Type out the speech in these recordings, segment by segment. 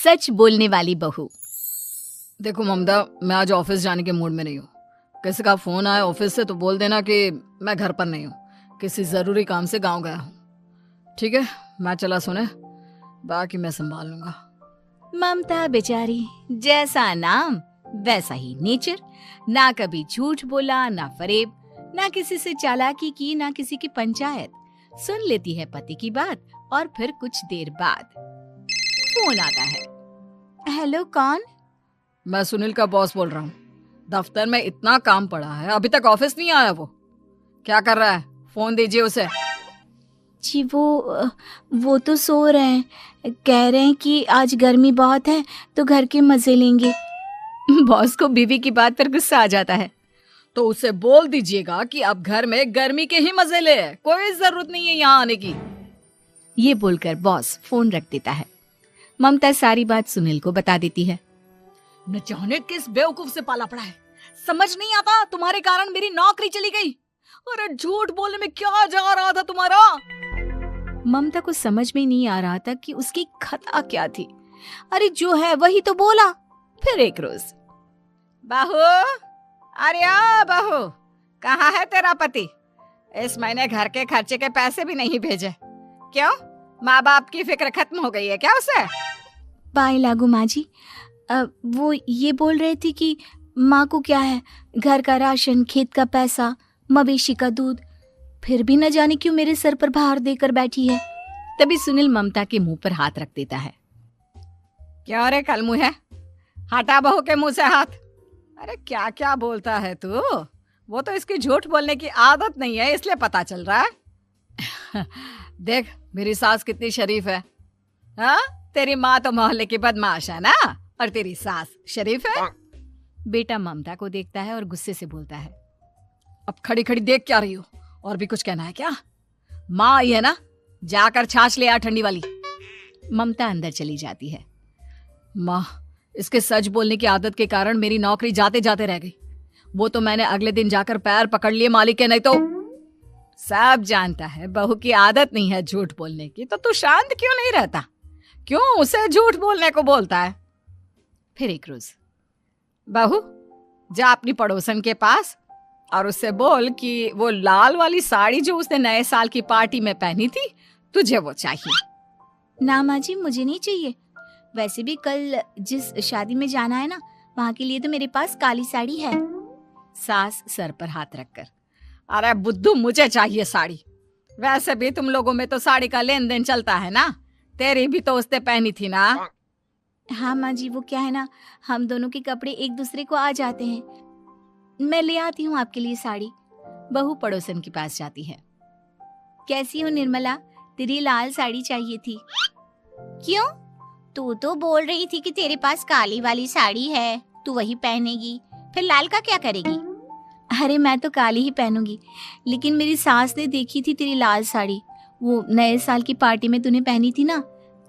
सच बोलने वाली बहू। देखो ममता, मैं आज ऑफिस जाने के मूड में नहीं हूँ। किसी का फोन आया ऑफिस से तो बोल देना कि मैं घर पर नहीं हूँ, किसी जरूरी काम से गांव गया हूँ। ठीक है, मैं चला सुने, बाकी मैं संभाल लूंगा। ममता बेचारी, जैसा नाम वैसा ही नेचर। ना कभी झूठ बोला, ना फरेब, ना किसी से चालाकी की, ना किसी की पंचायत। सुन लेती है पति की बात और फिर कुछ देर बाद फोन आता है। हेलो, कौन? मैं सुनील का बॉस बोल रहा हूँ। दफ्तर में इतना काम पड़ा है, अभी तक ऑफिस नहीं आया। वो क्या कर रहा है? फोन दीजिए उसे। जी वो तो सो रहे हैं। कह रहे हैं कि आज गर्मी बहुत है तो घर के मजे लेंगे। बॉस को बीवी की बात पर गुस्सा आ जाता है। तो उसे बोल दीजिएगा कि अब घर में गर्मी के ही मजे ले, कोई जरूरत नहीं है यहाँ आने की। ये बोलकर बॉस फोन रख देता है। ममता सारी बात सुनील को बता देती है। न जाने किस बेवकूफ से पाला पड़ा है, समझ नहीं आता। तुम्हारे कारण मेरी नौकरी चली गई। अरे झूठ बोलने में क्या जा रहा था तुम्हारा? ममता को समझ में नहीं आ रहा था कि उसकी खता क्या थी। अरे जो है वही तो बोला। फिर एक रोज, बहू, अरे ओ बहू, कहाँ है तेरा पति? इस महीने घर के खर्चे के पैसे भी नहीं भेजे। क्यों, माँ बाप की फिक्र खत्म हो गई है क्या उसे? बाय लागू माँ जी, वो ये बोल रहे थे कि माँ को क्या है, घर का राशन, खेत का पैसा, मवेशी का दूध, फिर भी न जाने क्यों मेरे सर पर भार देकर बैठी है। तभी सुनील ममता के मुंह पर हाथ रख देता है। क्यों रे कलमुँह है, हटा बहू के मुंह से हाथ। अरे क्या क्या बोलता है तू? वो तो इसकी झूठ बोलने की आदत नहीं है, इसलिए पता चल रहा है। देख मेरी सास कितनी शरीफ है। हाँ, तेरी माँ तो मोहल्ले की बदमाश है ना, और तेरी सास शरीफ है। बेटा ममता को देखता है और गुस्से से बोलता है। अब खड़ी खड़ी देख क्या रही हो? और भी कुछ कहना है क्या? माँ आई है ना, जाकर छाछ ले आ ठंडी वाली। ममता अंदर चली जाती है। माँ, इसके सच बोलने की आदत के कारण मेरी नौकरी जाते जाते रह गई। वो तो मैंने अगले दिन जाकर पैर पकड़ लिए मालिक के, नहीं तो। सब जानता है बहू की आदत नहीं है झूठ बोलने की, तो तू शांत क्यों नहीं रहता? क्यों उसे झूठ बोलने को बोलता है? फिर एक रोज, बहू, जा अपनी पड़ोसन के पास और उससे बोल कि वो लाल वाली साड़ी जो उसने नए साल की पार्टी में पहनी थी, तुझे वो चाहिए। ना माँ जी, मुझे नहीं चाहिए। वैसे भी कल जिस शादी में जाना है ना, वहाँ के लिए तो मेरे पास काली साड़ी है। सास सर पर हाथ रखकर, अरे बुद्धू, मुझे चाहिए साड़ी। वैसे भी तुम लोगों में तो साड़ी का लेन देन चलता है ना, तेरी भी तो उसने पहनी थी ना। हाँ माँ जी, वो क्या है ना, हम दोनों के कपड़े एक दूसरे को आ जाते हैं। मैं ले आती हूँ आपके लिए साड़ी। बहू पड़ोसन के पास जाती है। कैसी हो निर्मला, तेरी लाल साड़ी चाहिए थी। क्यों? तू तो बोल रही थी कि तेरे पास काली वाली साड़ी है, तू वही पहनेगी, फिर लाल का क्या करेगी? अरे मैं तो काली ही पहनूंगी, लेकिन मेरी सास ने देखी थी तेरी लाल साड़ी, वो नए साल की पार्टी में तूने पहनी थी ना,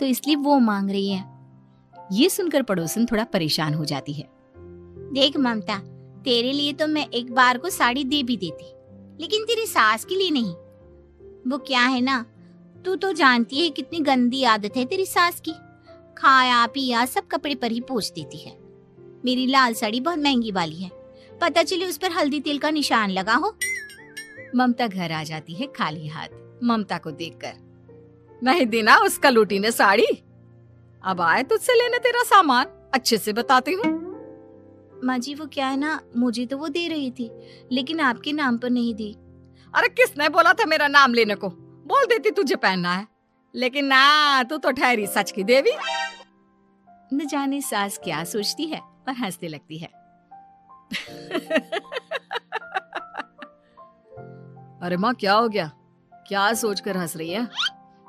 तो इसलिए वो मांग रही है। ये सुनकर पड़ोसन थोड़ा परेशान हो जाती है। देख ममता, तेरे लिए तो मैं एक बार को साड़ी दे भी देती, लेकिन तेरी सास के लिए नहीं। वो क्या है ना, तू तो जानती है कितनी गंदी आदत है तेरी सास की। खाया पिया सब कपड़े पर ही पोंछ देती है। मेरी लाल साड़ी बहुत महंगी वाली है, पता चले उस पर हल्दी तेल का निशान लगा हो। ममता घर आ जाती है खाली हाथ। ममता को देखकर, नहीं देना उसका लूटी ने साड़ी। अब आए तुझसे लेने तेरा सामान, अच्छे से बताती हूँ। माँ जी, वो क्या है ना, मुझे तो वो दे रही थी, लेकिन आपके नाम पर नहीं दी। अरे किसने बोला था मेरा नाम लेने को? बोल देती तुझे पहनना है, लेकिन ना, तू तो ठहरी सच की देवी। न जाने सास क्या सोचती है और हंसने लगती है। अरे माँ, क्या हो गया? क्या सोचकर हंस रही है?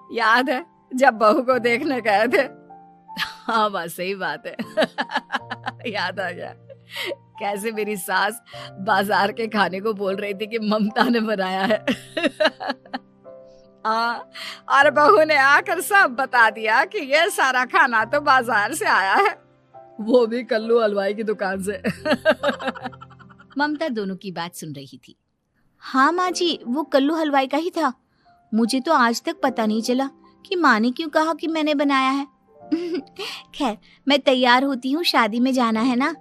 याद है जब बहू को देखने गए थे? हाँ बस सही बात है। याद आ गया कैसे मेरी सास बाजार के खाने को बोल रही थी कि ममता ने बनाया है। और बहू ने आकर सब बता दिया कि ये सारा खाना तो बाजार से आया है, वो भी कल्लू हलवाई की दुकान से। ममता दोनों की बात सुन रही थी। हाँ माँ जी, वो कल्लू हलवाई का ही था। मुझे तो आज तक पता नहीं चला कि माँ ने क्यों कहा कि मैंने बनाया है। खैर, मैं तैयार होती हूँ, शादी में जाना है ना।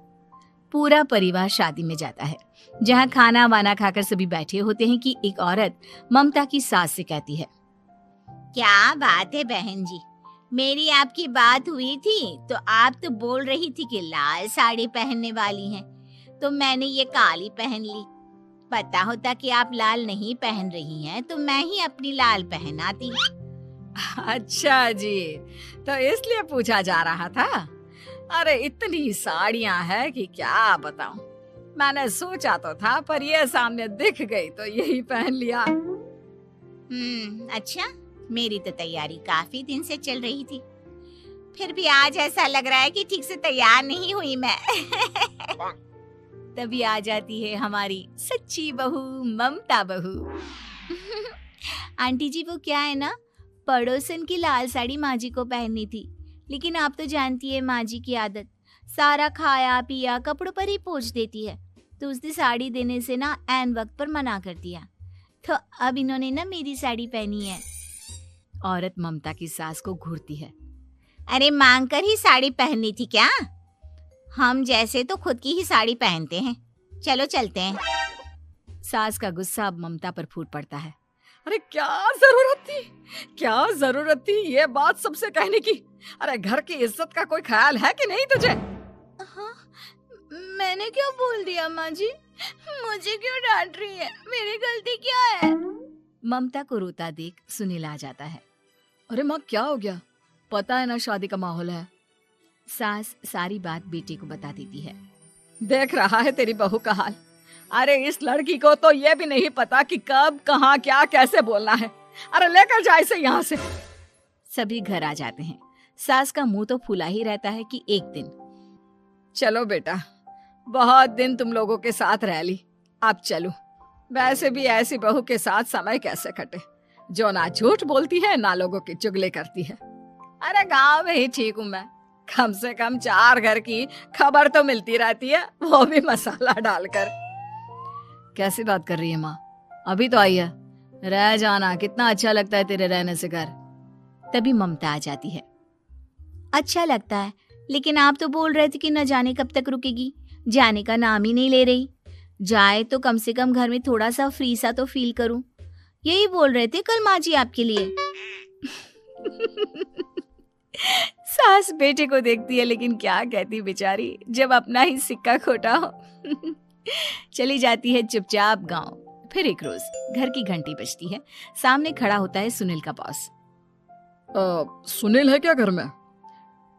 पूरा परिवार शादी में जाता है, जहाँ खाना वाना खाकर सभी बैठे होते हैं कि एक औरत ममता की सास से कहती है, क्या बात है बहन जी, मेरी आपकी बात हुई थी तो आप तो बोल रही थी कि लाल साड़ी पहनने वाली हैं, तो मैंने ये काली पहन ली। पता होता कि आप लाल नहीं पहन रही हैं तो मैं ही अपनी लाल पहन आती। अच्छा जी, तो इसलिए पूछा जा रहा था। अरे इतनी साड़ियां हैं कि क्या बताऊं। मैंने सोचा तो था, पर ये सामने दिख गई तो यही पहन लिया। अच्छा, मेरी तो तैयारी काफी दिन से चल रही थी, फिर भी आज ऐसा लग रहा है कि ठीक से तैयार नहीं हुई मैं। तभी आ जाती है हमारी सच्ची बहू, ममता बहू। आंटी जी, वो क्या है ना, पड़ोसन की लाल साड़ी माँ जी को पहननी थी, लेकिन आप तो जानती है माँ जी की आदत, सारा खाया पिया कपड़ों पर ही पोंछ देती है, तो उसने साड़ी देने से ना ऐन वक्त पर मना कर दिया, तो अब इन्होंने ना मेरी साड़ी पहनी है। औरत ममता की सास को घूरती है, अरे मांग कर ही साड़ी पहननी थी क्या? हम जैसे तो खुद की ही साड़ी पहनते हैं, चलो चलते हैं। सास का गुस्सा अब ममता पर फूट पड़ता है। अरे क्या जरूरत थी ये बात सबसे कहने की? अरे घर की इज्जत का कोई ख्याल है कि नहीं तुझे? हाँ, मैंने क्या बोल दिया माँ जी? मुझे क्यों डांट रही है? मेरी गलती क्या है? ममता को रोता देख सुनील आ जाता है। अरे माँ, क्या हो गया? पता है ना शादी का माहौल है। सास सारी बात बेटे को बता देती है। देख रहा है तेरी बहू का हाल। अरे इस लड़की को तो ये भी नहीं पता कि कब कहाँ क्या कैसे बोलना है। अरे लेकर जा इसे यहाँ से। सभी घर आ जाते हैं। सास का मुंह तो फूला ही रहता है कि एक दिन, चलो बेटा, बहुत दिन तुम लोगों के साथ रह ली, अब चलो। वैसे भी ऐसी बहू के साथ समय कैसे कटे, जो ना झूठ बोलती है ना लोगों की चुगली करती है। अरे गांव में ही ठीक हूँ मैं, कम से कम 4 घर की खबर तो मिलती रहती है, वो भी मसाला डालकर। कैसी बात कर रही है माँ? अभी तो आई है, रह जाना, कितना अच्छा लगता है तेरे रहने से घर। तभी ममता आ जाती है। अच्छा लगता है, लेकिन आप तो बोल रहे थे कि न जाने कब तक रुकेगी, जाने का नाम ही नहीं ले रही। जाए तो कम से कम घर में थोड़ा सा फ्री सा तो फील करूं, यही बोल रहे थे कल माँ जी आपके लिए। सास बेटे को देखती है, लेकिन क्या कहती बेचारी, जब अपना ही सिक्का खोटा हो। चली जाती है चुपचाप गांव। फिर एक रोज घर की घंटी बजती है। सामने खड़ा होता है सुनील का बॉस। सुनील है क्या घर में?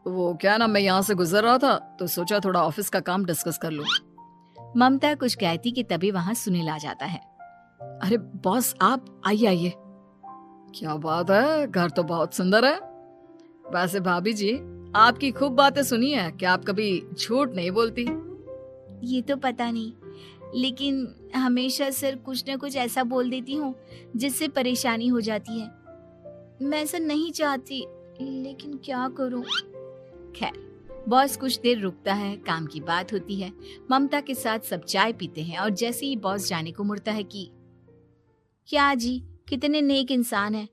वो क्या ना, मैं यहाँ से गुजर रहा था तो सोचा थोड़ा ऑफिस का काम डिस्कस कर लूं। ममता कुछ कहती कि तभी वहां सुनील आ जाता है। अरे बॉस, आप आइए आइए। क्या बात है, घर तो बहुत सुंदर है। वैसे भाभी जी, आपकी खूब बातें सुनी है कि आप कभी झूठ नहीं बोलती। ये तो पता नहीं, लेकिन हमेशा सिर्फ कुछ न कुछ ऐसा बोल देती हूँ जिससे परेशानी हो जाती है। मैं ऐसा नहीं चाहती, लेकिन क्या करूँ। खैर, बॉस कुछ देर रुकता है, काम की बात होती है। ममता के साथ सब चाय पीते हैं और जैसे ही बॉस जाने को मुड़ता है कि क्या जी, कितने नेक इंसान हैं,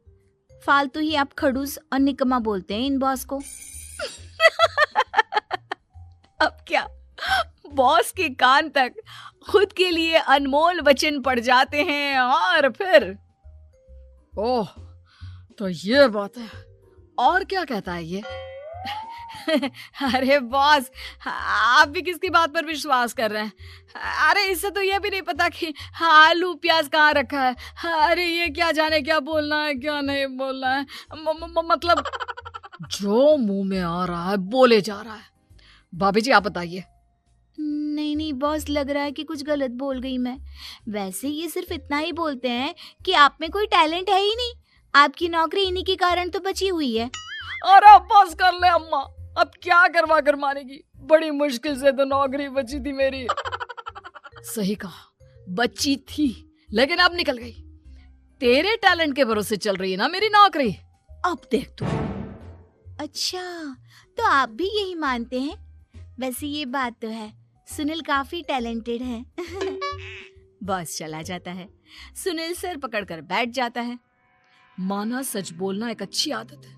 फालतू ही आप खड़ूस और निकम्मा बोलते हैं इन बॉस को। अब क्या, बॉस के कान तक खुद के लिए अनमोल वचन पड़ जाते हैं। और फिर ओह, तो ये बात है। और क्या कहता है ये? अरे बॉस, आप भी किसकी बात पर विश्वास कर रहे हैं? अरे इससे तो ये भी नहीं पता कि आलू प्याज कहाँ रखा है। अरे ये क्या जाने क्या बोलना है क्या नहीं बोलना है। मतलब जो मुंह में आ रहा है बोले जा रहा है। भाभी जी आप बताइए। नहीं नहीं बॉस, लग रहा है कि कुछ गलत बोल गई मैं। वैसे ये सिर्फ इतना ही बोलते हैं कि आप में कोई टैलेंट है ही नहीं, आपकी नौकरी इन्हीं के कारण तो बची हुई है। अरे बस कर ले अम्मा, अब क्या करवा कर मानेगी, बड़ी मुश्किल से तो नौकरी बची थी मेरी। सही कहा, बची थी लेकिन अब निकल गई। तेरे टैलेंट के भरोसे चल रही है ना मेरी नौकरी, अब देख तू। अच्छा, तो आप भी यही मानते हैं? वैसे ये बात तो है, सुनील काफी टैलेंटेड है। बॉस चला जाता है। सुनील सिर पकड़कर बैठ जाता है। माना सच बोलना एक अच्छी आदत है,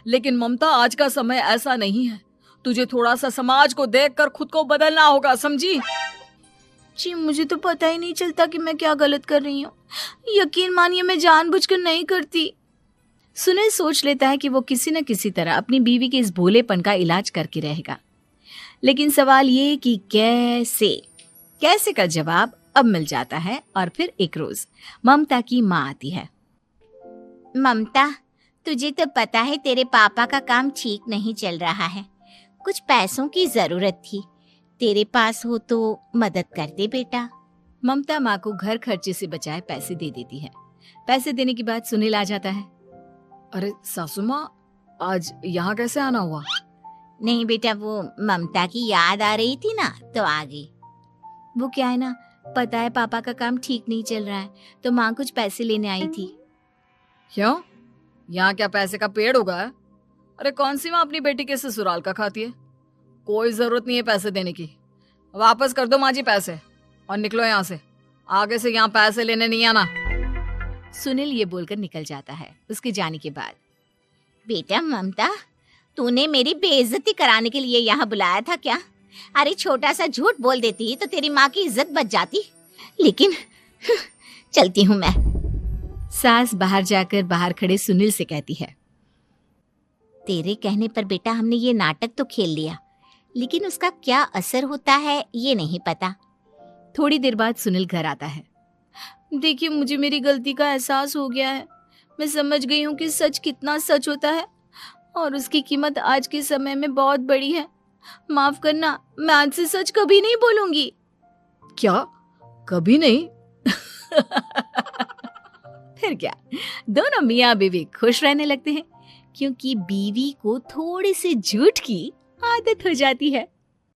लेकिन ममता, आज का समय ऐसा नहीं है। तुझे थोड़ा सा समाज को देखकर खुद को बदलना होगा, समझी? जी मुझे तो पता ही नहीं चलता कि मैं क्या गलत कर रही हूँ। यकीन मानिए मैं जानबूझकर नहीं करती। सुनील सोच लेता है कि वो किसी न किसी तरह अपनी बीवी के इस भोलेपन का इलाज करके रहेगा, लेकिन सवाल ये कि कैसे का जवाब अब मिल जाता है। और फिर एक रोज ममता की माँ आती है। ममता, तुझे तो पता है तेरे पापा का काम ठीक नहीं चल रहा है, कुछ पैसों की जरूरत थी, तेरे पास हो तो मदद कर दे बेटा। ममता माँ को घर खर्चे से बचाए पैसे दे देती है। पैसे देने के बाद सुनील आ जाता है। अरे सासू माँ, आज यहाँ कैसे आना हुआ? नहीं बेटा, वो ममता की याद आ रही थी ना तो आ गई। वो क्या है ना, पता है पापा का काम ठीक नहीं चल रहा है, तो माँ कुछ पैसे लेने आई थी। क्यों? यहाँ क्या पैसे का पेड़ उगा है? अरे कौन सी माँ अपनी बेटी के ससुराल का खाती है? कोई जरूरत नहीं है पैसे देने की। वापस कर दो माँ जी पैसे और निकलो यहाँ से। आगे से यहाँ पैसे लेने नहीं आना। सुनील ये बोलकर निकल जाता है। उसके जाने के बाद, बेटा ममता, तूने मेरी बेइज्जती कराने के लिए यहाँ बुलाया था क्या? अरे छोटा सा झूठ बोल देती तो तेरी माँ की इज्जत बच जाती, लेकिन चलती हूँ मैं। सास बाहर जाकर बाहर खड़े सुनील से कहती है, तेरे कहने पर बेटा हमने ये नाटक तो खेल लिया, लेकिन उसका क्या असर होता है ये नहीं पता। थोड़ी देर बाद सुनील घर आता है। देखिए, मुझे मेरी गलती का एहसास हो गया है। मैं समझ गई हूँ कि सच कितना सच होता है और उसकी कीमत आज के समय में बहुत बड़ी है। माफ करना, मैं आज से सच कभी नहीं बोलूंगी। क्या? कभी नहीं? फिर क्या, दोनों मियाँ बीवी खुश रहने लगते हैं, क्योंकि बीवी को थोड़ी सी झूठ की आदत हो जाती है।